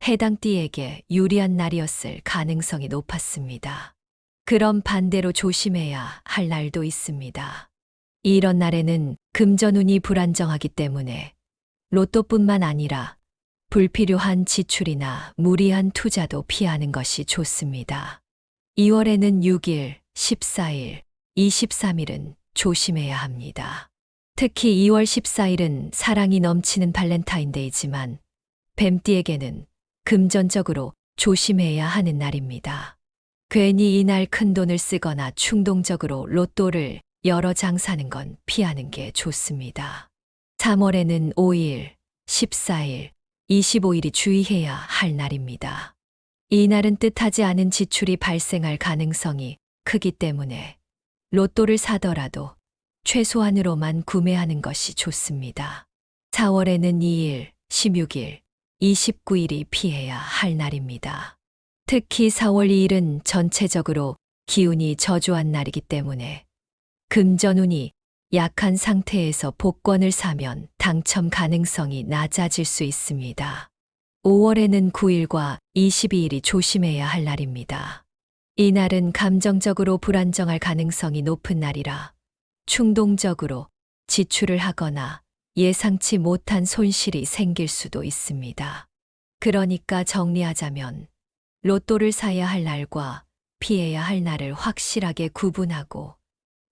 S1: 해당 띠에게 유리한 날이었을 가능성이 높았습니다. 그럼 반대로 조심해야 할 날도 있습니다. 이런 날에는 금전운이 불안정하기 때문에 로또뿐만 아니라 불필요한 지출이나 무리한 투자도 피하는 것이 좋습니다. 2월에는 6일, 14일, 23일은 조심해야 합니다. 특히 2월 14일은 사랑이 넘치는 발렌타인데이지만 뱀띠에게는 금전적으로 조심해야 하는 날입니다. 괜히 이날 큰돈을 쓰거나 충동적으로 로또를 여러 장 사는 건 피하는 게 좋습니다. 3월에는 5일, 14일, 25일이 주의해야 할 날입니다. 이 날은 뜻하지 않은 지출이 발생할 가능성이 크기 때문에 로또를 사더라도 최소한으로만 구매하는 것이 좋습니다. 4월에는 2일, 16일, 29일이 피해야 할 날입니다. 특히 4월 2일은 전체적으로 기운이 저조한 날이기 때문에 금전운이 약한 상태에서 복권을 사면 당첨 가능성이 낮아질 수 있습니다. 5월에는 9일과 22일이 조심해야 할 날입니다. 이 날은 감정적으로 불안정할 가능성이 높은 날이라 충동적으로 지출을 하거나 예상치 못한 손실이 생길 수도 있습니다. 그러니까 정리하자면 로또를 사야 할 날과 피해야 할 날을 확실하게 구분하고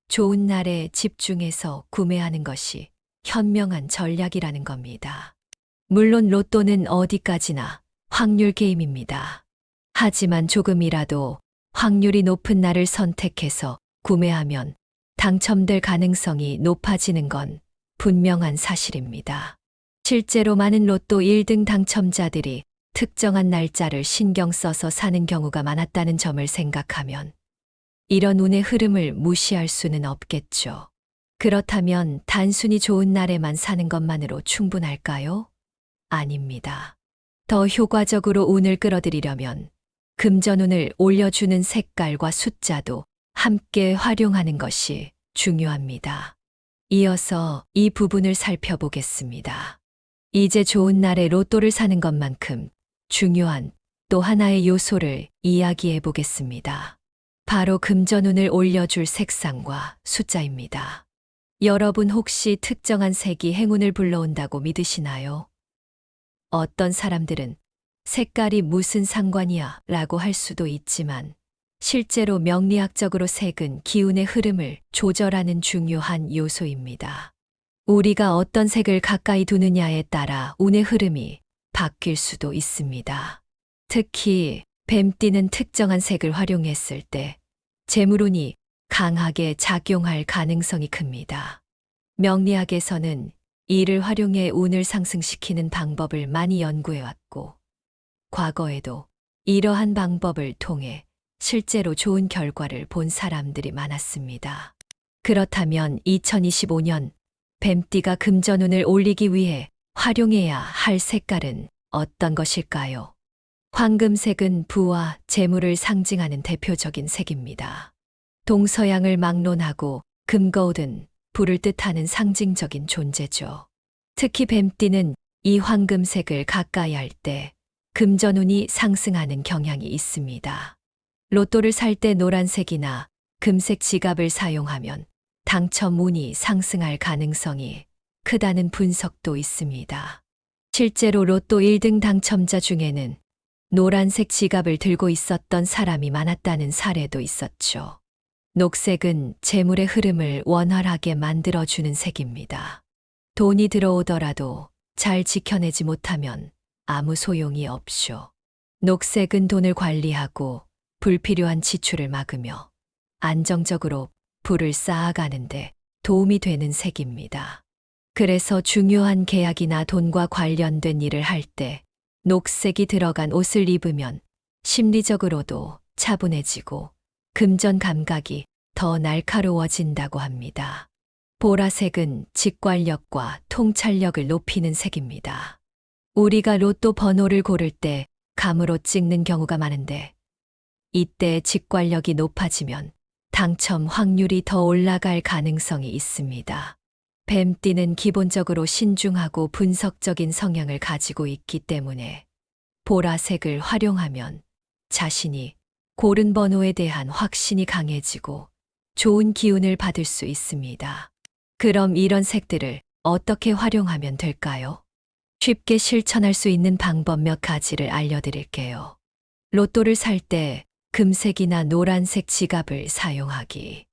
S1: 좋은 날에 집중해서 구매하는 것이 현명한 전략이라는 겁니다. 물론 로또는 어디까지나 확률 게임입니다. 하지만 조금이라도 확률이 높은 날을 선택해서 구매하면 당첨될 가능성이 높아지는 건 분명한 사실입니다. 실제로 많은 로또 1등 당첨자들이 특정한 날짜를 신경 써서 사는 경우가 많았다는 점을 생각하면 이런 운의 흐름을 무시할 수는 없겠죠. 그렇다면 단순히 좋은 날에만 사는 것만으로 충분할까요? 아닙니다. 더 효과적으로 운을 끌어들이려면 금전운을 올려주는 색깔과 숫자도 함께 활용하는 것이 중요합니다. 이어서 이 부분을 살펴보겠습니다. 이제 좋은 날에 로또를 사는 것만큼 중요한 또 하나의 요소를 이야기해 보겠습니다. 바로 금전운을 올려줄 색상과 숫자입니다. 여러분 혹시 특정한 색이 행운을 불러온다고 믿으시나요? 어떤 사람들은 색깔이 무슨 상관이야 라고 할 수도 있지만 실제로 명리학적으로 색은 기운의 흐름을 조절하는 중요한 요소입니다. 우리가 어떤 색을 가까이 두느냐에 따라 운의 흐름이 바뀔 수도 있습니다. 특히 뱀띠는 특정한 색을 활용했을 때 재물운이 강하게 작용할 가능성이 큽니다. 명리학에서는 이를 활용해 운을 상승시키는 방법을 많이 연구해왔고, 과거에도 이러한 방법을 통해 실제로 좋은 결과를 본 사람들이 많았습니다. 그렇다면 2025년 뱀띠가 금전운을 올리기 위해 활용해야 할 색깔은 어떤 것일까요? 황금색은 부와 재물을 상징하는 대표적인 색입니다. 동서양을 막론하고 금거울은 불을 뜻하는 상징적인 존재죠. 특히 뱀띠는 이 황금색을 가까이 할 때 금전운이 상승하는 경향이 있습니다. 로또를 살 때 노란색이나 금색 지갑을 사용하면 당첨운이 상승할 가능성이 크다는 분석도 있습니다. 실제로 로또 1등 당첨자 중에는 노란색 지갑을 들고 있었던 사람이 많았다는 사례도 있었죠. 녹색은 재물의 흐름을 원활하게 만들어주는 색입니다. 돈이 들어오더라도 잘 지켜내지 못하면 아무 소용이 없쇼. 녹색은 돈을 관리하고 불필요한 지출을 막으며 안정적으로 부를 쌓아가는데 도움이 되는 색입니다. 그래서 중요한 계약이나 돈과 관련된 일을 할 때 녹색이 들어간 옷을 입으면 심리적으로도 차분해지고 금전 감각이 더 날카로워진다고 합니다. 보라색은 직관력과 통찰력을 높이는 색입니다. 우리가 로또 번호를 고를 때 감으로 찍는 경우가 많은데, 이때 직관력이 높아지면 당첨 확률이 더 올라갈 가능성이 있습니다. 뱀띠는 기본적으로 신중하고 분석적인 성향을 가지고 있기 때문에 보라색을 활용하면 자신이 고른 번호에 대한 확신이 강해지고 좋은 기운을 받을 수 있습니다. 그럼 이런 색들을 어떻게 활용하면 될까요? 쉽게 실천할 수 있는 방법 몇 가지를 알려드릴게요. 로또를 살 때 금색이나 노란색 지갑을 사용하기.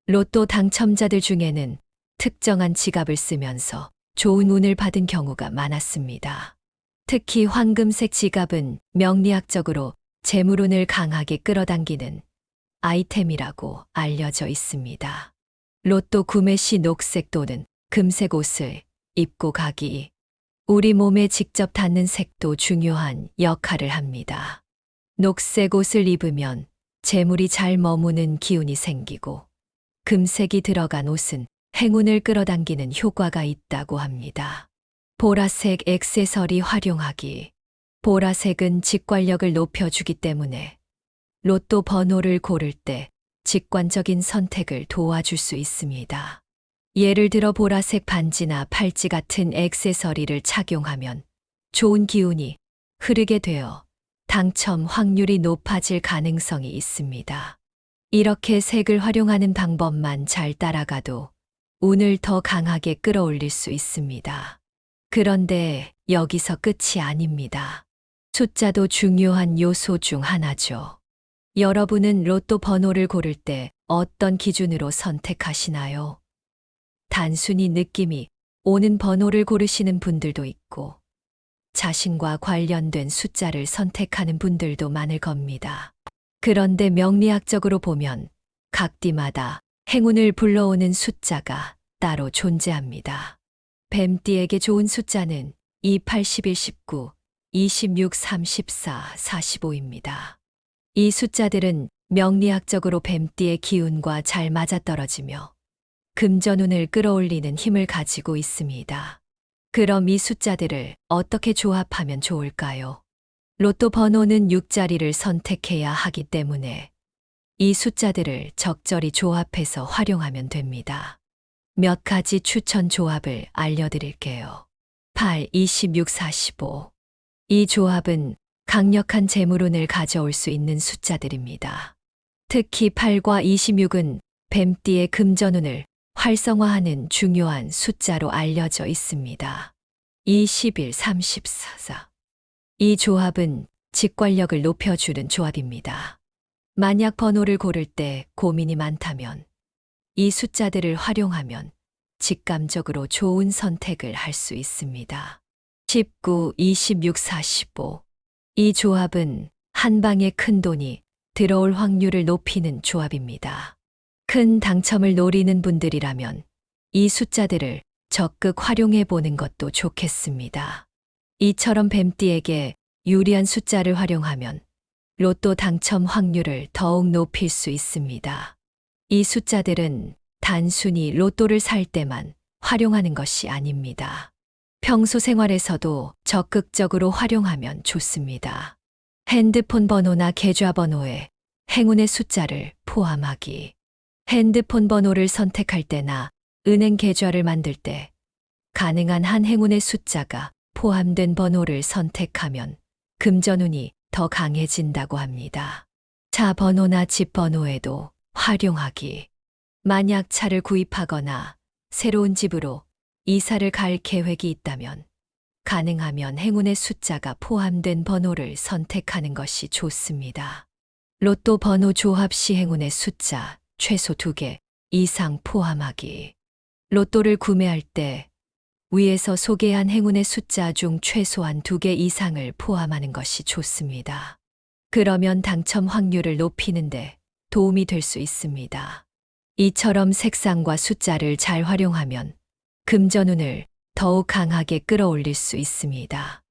S1: 로또 당첨자들 중에는 특정한 지갑을 쓰면서 좋은 운을 받은 경우가 많았습니다. 특히 황금색 지갑은 명리학적으로 재물운을 강하게 끌어당기는 아이템이라고 알려져 있습니다. 로또 구매 시 녹색 또는 금색 옷을 입고 가기. 우리 몸에 직접 닿는 색도 중요한 역할을 합니다. 녹색 옷을 입으면 재물이 잘 머무는 기운이 생기고, 금색이 들어간 옷은 행운을 끌어당기는 효과가 있다고 합니다. 보라색 액세서리 활용하기. 보라색은 직관력을 높여주기 때문에 로또 번호를 고를 때 직관적인 선택을 도와줄 수 있습니다. 예를 들어 보라색 반지나 팔찌 같은 액세서리를 착용하면 좋은 기운이 흐르게 되어 당첨 확률이 높아질 가능성이 있습니다. 이렇게 색을 활용하는 방법만 잘 따라가도 운을 더 강하게 끌어올릴 수 있습니다. 그런데 여기서 끝이 아닙니다. 숫자도 중요한 요소 중 하나죠. 여러분은 로또 번호를 고를 때 어떤 기준으로 선택하시나요? 단순히 느낌이 오는 번호를 고르시는 분들도 있고, 자신과 관련된 숫자를 선택하는 분들도 많을 겁니다. 그런데 명리학적으로 보면 각 띠마다 행운을 불러오는 숫자가 따로 존재합니다. 뱀띠에게 좋은 숫자는 2, 81, 19, 26, 34, 45입니다. 이 숫자들은 명리학적으로 뱀띠의 기운과 잘 맞아떨어지며 금전운을 끌어올리는 힘을 가지고 있습니다. 그럼 이 숫자들을 어떻게 조합하면 좋을까요? 로또 번호는 6자리를 선택해야 하기 때문에 이 숫자들을 적절히 조합해서 활용하면 됩니다. 몇 가지 추천 조합을 알려드릴게요. 8, 26, 45. 이 조합은 강력한 재물운을 가져올 수 있는 숫자들입니다. 특히 8과 26은 뱀띠의 금전운을 활성화하는 중요한 숫자로 알려져 있습니다. 21, 34. 이 조합은 직관력을 높여주는 조합입니다. 만약 번호를 고를 때 고민이 많다면 이 숫자들을 활용하면 직감적으로 좋은 선택을 할 수 있습니다. 19, 26, 45. 이 조합은 한 방에 큰 돈이 들어올 확률을 높이는 조합입니다. 큰 당첨을 노리는 분들이라면 이 숫자들을 적극 활용해 보는 것도 좋겠습니다. 이처럼 뱀띠에게 유리한 숫자를 활용하면 로또 당첨 확률을 더욱 높일 수 있습니다. 이 숫자들은 단순히 로또를 살 때만 활용하는 것이 아닙니다. 평소 생활에서도 적극적으로 활용하면 좋습니다. 핸드폰 번호나 계좌번호에 행운의 숫자를 포함하기. 핸드폰 번호를 선택할 때나 은행 계좌를 만들 때 가능한 한 행운의 숫자가 포함된 번호를 선택하면 금전운이 더 강해진다고 합니다. 차 번호나 집 번호에도 활용하기. 만약 차를 구입하거나 새로운 집으로 이사를 갈 계획이 있다면 가능하면 행운의 숫자가 포함된 번호를 선택하는 것이 좋습니다. 로또 번호 조합 시 행운의 숫자 최소 2개 이상 포함하기. 로또를 구매할 때 위에서 소개한 행운의 숫자 중 최소한 2개 이상을 포함하는 것이 좋습니다. 그러면 당첨 확률을 높이는데 도움이 될 수 있습니다. 이처럼 색상과 숫자를 잘 활용하면 금전운을 더욱 강하게 끌어올릴 수 있습니다.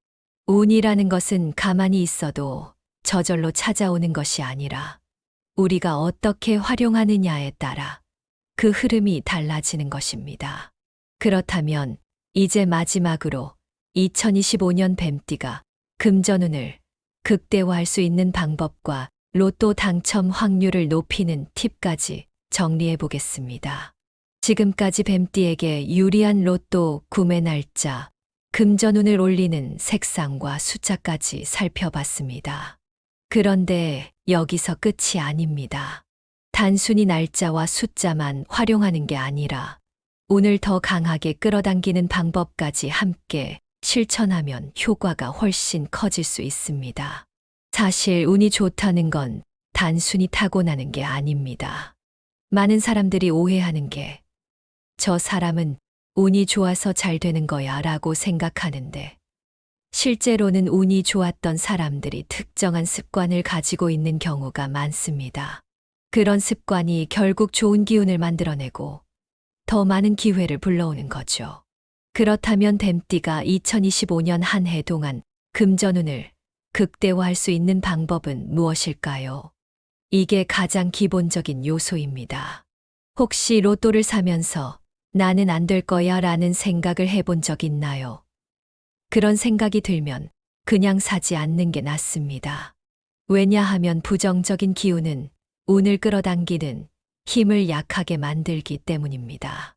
S1: 운이라는 것은 가만히 있어도 저절로 찾아오는 것이 아니라 우리가 어떻게 활용하느냐에 따라 그 흐름이 달라지는 것입니다. 그렇다면 이제 마지막으로 2025년 뱀띠가 금전운을 극대화할 수 있는 방법과 로또 당첨 확률을 높이는 팁까지 정리해 보겠습니다. 지금까지 뱀띠에게 유리한 로또 구매 날짜, 금전운을 올리는 색상과 숫자까지 살펴봤습니다. 그런데 여기서 끝이 아닙니다. 단순히 날짜와 숫자만 활용하는 게 아니라 운을 더 강하게 끌어당기는 방법까지 함께 실천하면 효과가 훨씬 커질 수 있습니다. 사실 운이 좋다는 건 단순히 타고나는 게 아닙니다. 많은 사람들이 오해하는 게 저 사람은 운이 좋아서 잘 되는 거야 라고 생각하는데 실제로는 운이 좋았던 사람들이 특정한 습관을 가지고 있는 경우가 많습니다. 그런 습관이 결국 좋은 기운을 만들어내고 더 많은 기회를 불러오는 거죠. 그렇다면 뱀띠가 2025년 한 해 동안 금전운을 극대화할 수 있는 방법은 무엇일까요? 이게 가장 기본적인 요소입니다. 혹시 로또를 사면서 나는 안 될 거야 라는 생각을 해본 적 있나요? 그런 생각이 들면 그냥 사지 않는 게 낫습니다. 왜냐하면 부정적인 기운은 운을 끌어당기는 힘을 약하게 만들기 때문입니다.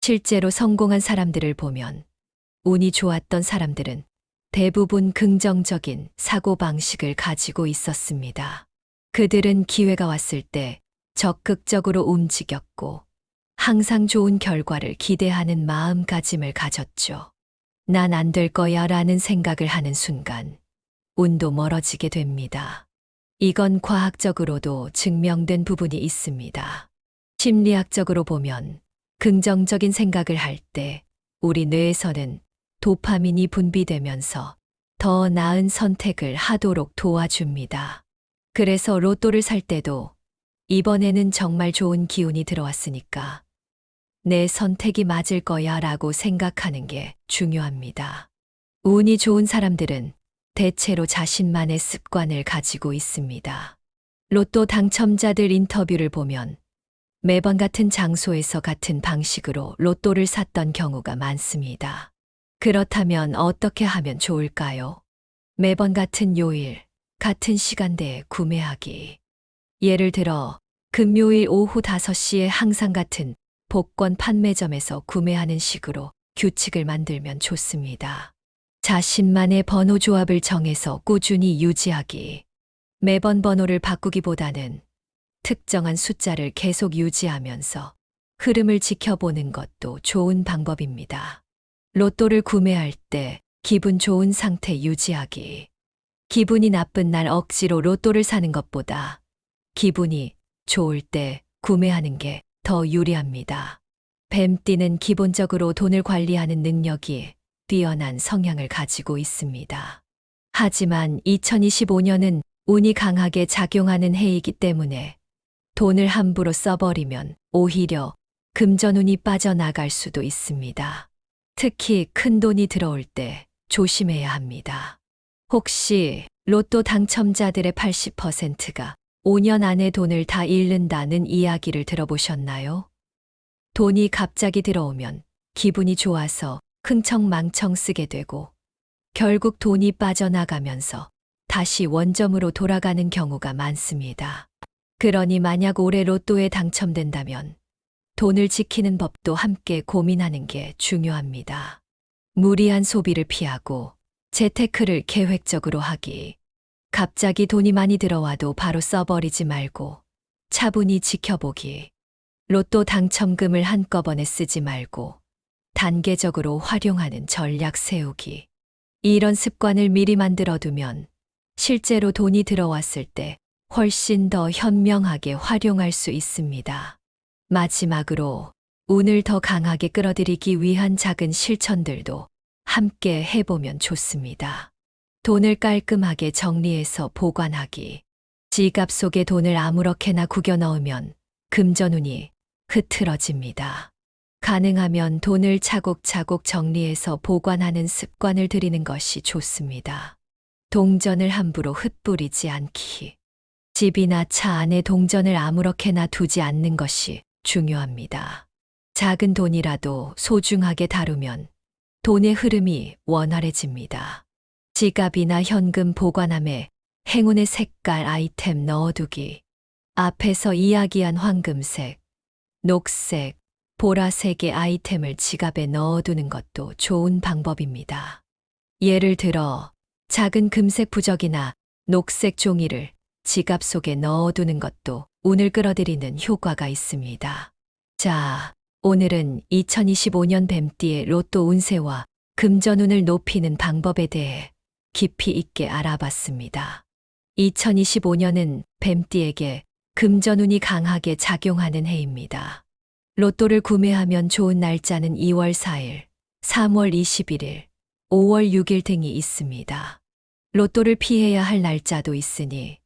S1: 실제로 성공한 사람들을 보면 운이 좋았던 사람들은 대부분 긍정적인 사고방식을 가지고 있었습니다. 그들은 기회가 왔을 때 적극적으로 움직였고 항상 좋은 결과를 기대하는 마음가짐을 가졌죠. 난 안 될 거야 라는 생각을 하는 순간 운도 멀어지게 됩니다. 이건 과학적으로도 증명된 부분이 있습니다. 심리학적으로 보면 긍정적인 생각을 할 때 우리 뇌에서는 도파민이 분비되면서 더 나은 선택을 하도록 도와줍니다. 그래서 로또를 살 때도 이번에는 정말 좋은 기운이 들어왔으니까 내 선택이 맞을 거야 라고 생각하는 게 중요합니다. 운이 좋은 사람들은 대체로 자신만의 습관을 가지고 있습니다. 로또 당첨자들 인터뷰를 보면 매번 같은 장소에서 같은 방식으로 로또를 샀던 경우가 많습니다. 그렇다면 어떻게 하면 좋을까요? 매번 같은 요일, 같은 시간대에 구매하기. 예를 들어 금요일 오후 5시에 항상 같은 복권 판매점에서 구매하는 식으로 규칙을 만들면 좋습니다. 자신만의 번호 조합을 정해서 꾸준히 유지하기. 매번 번호를 바꾸기보다는 특정한 숫자를 계속 유지하면서 흐름을 지켜보는 것도 좋은 방법입니다. 로또를 구매할 때 기분 좋은 상태 유지하기. 기분이 나쁜 날 억지로 로또를 사는 것보다 기분이 좋을 때 구매하는 게 더 유리합니다. 뱀띠는 기본적으로 돈을 관리하는 능력이 뛰어난 성향을 가지고 있습니다. 하지만 2025년은 운이 강하게 작용하는 해이기 때문에 돈을 함부로 써버리면 오히려 금전운이 빠져나갈 수도 있습니다. 특히 큰 돈이 들어올 때 조심해야 합니다. 혹시 로또 당첨자들의 80%가 5년 안에 돈을 다 잃는다는 이야기를 들어보셨나요? 돈이 갑자기 들어오면 기분이 좋아서 흥청망청 쓰게 되고 결국 돈이 빠져나가면서 다시 원점으로 돌아가는 경우가 많습니다. 그러니 만약 올해 로또에 당첨된다면 돈을 지키는 법도 함께 고민하는 게 중요합니다. 무리한 소비를 피하고 재테크를 계획적으로 하기. 갑자기 돈이 많이 들어와도 바로 써버리지 말고 차분히 지켜보기. 로또 당첨금을 한꺼번에 쓰지 말고 단계적으로 활용하는 전략 세우기. 이런 습관을 미리 만들어두면 실제로 돈이 들어왔을 때 훨씬 더 현명하게 활용할 수 있습니다. 마지막으로 운을 더 강하게 끌어들이기 위한 작은 실천들도 함께 해보면 좋습니다. 돈을 깔끔하게 정리해서 보관하기. 지갑 속에 돈을 아무렇게나 구겨 넣으면 금전운이 흐트러집니다. 가능하면 돈을 차곡차곡 정리해서 보관하는 습관을 들이는 것이 좋습니다. 동전을 함부로 흩뿌리지 않기. 집이나 차 안에 동전을 아무렇게나 두지 않는 것이 중요합니다. 작은 돈이라도 소중하게 다루면 돈의 흐름이 원활해집니다. 지갑이나 현금 보관함에 행운의 색깔 아이템 넣어두기. 앞에서 이야기한 황금색, 녹색, 보라색의 아이템을 지갑에 넣어두는 것도 좋은 방법입니다. 예를 들어 작은 금색 부적이나 녹색 종이를 지갑 속에 넣어두는 것도 운을 끌어들이는 효과가 있습니다. 자, 오늘은 2025년 뱀띠의 로또 운세와 금전운을 높이는 방법에 대해 깊이 있게 알아봤습니다. 2025년은 뱀띠에게 금전운이 강하게 작용하는 해입니다. 로또를 구매하면 좋은 날짜는 2월 4일, 3월 21일, 5월 6일 등이 있습니다. 로또를 피해야 할 날짜도 있으니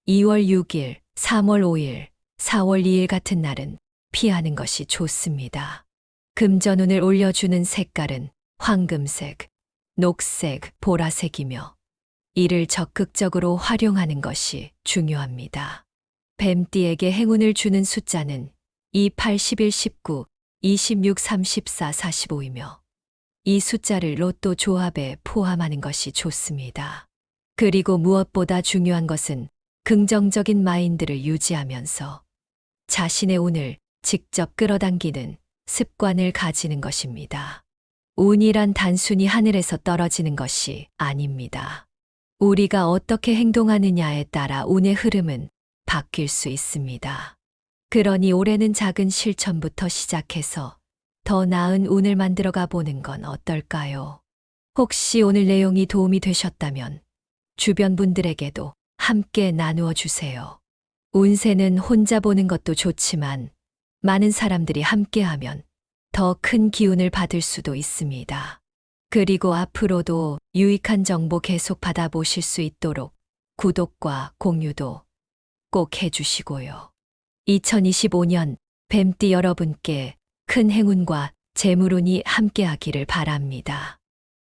S1: 2월 6일, 3월 5일, 4월 2일 같은 날은 피하는 것이 좋습니다. 금전운을 올려주는 색깔은 황금색, 녹색, 보라색이며 이를 적극적으로 활용하는 것이 중요합니다. 뱀띠에게 행운을 주는 숫자는 2, 8, 11, 19, 26, 34, 45이며 이 숫자를 로또 조합에 포함하는 것이 좋습니다. 그리고 무엇보다 중요한 것은 긍정적인 마인드를 유지하면서 자신의 운을 직접 끌어당기는 습관을 가지는 것입니다. 운이란 단순히 하늘에서 떨어지는 것이 아닙니다. 우리가 어떻게 행동하느냐에 따라 운의 흐름은 바뀔 수 있습니다. 그러니 올해는 작은 실천부터 시작해서 더 나은 운을 만들어가 보는 건 어떨까요? 혹시 오늘 내용이 도움이 되셨다면 주변 분들에게도 함께 나누어 주세요. 운세는 혼자 보는 것도 좋지만 많은 사람들이 함께하면 더 큰 기운을 받을 수도 있습니다. 그리고 앞으로도 유익한 정보 계속 받아보실 수 있도록 구독과 공유도 꼭 해주시고요. 2025년 뱀띠 여러분께 큰 행운과 재물운이 함께하기를 바랍니다.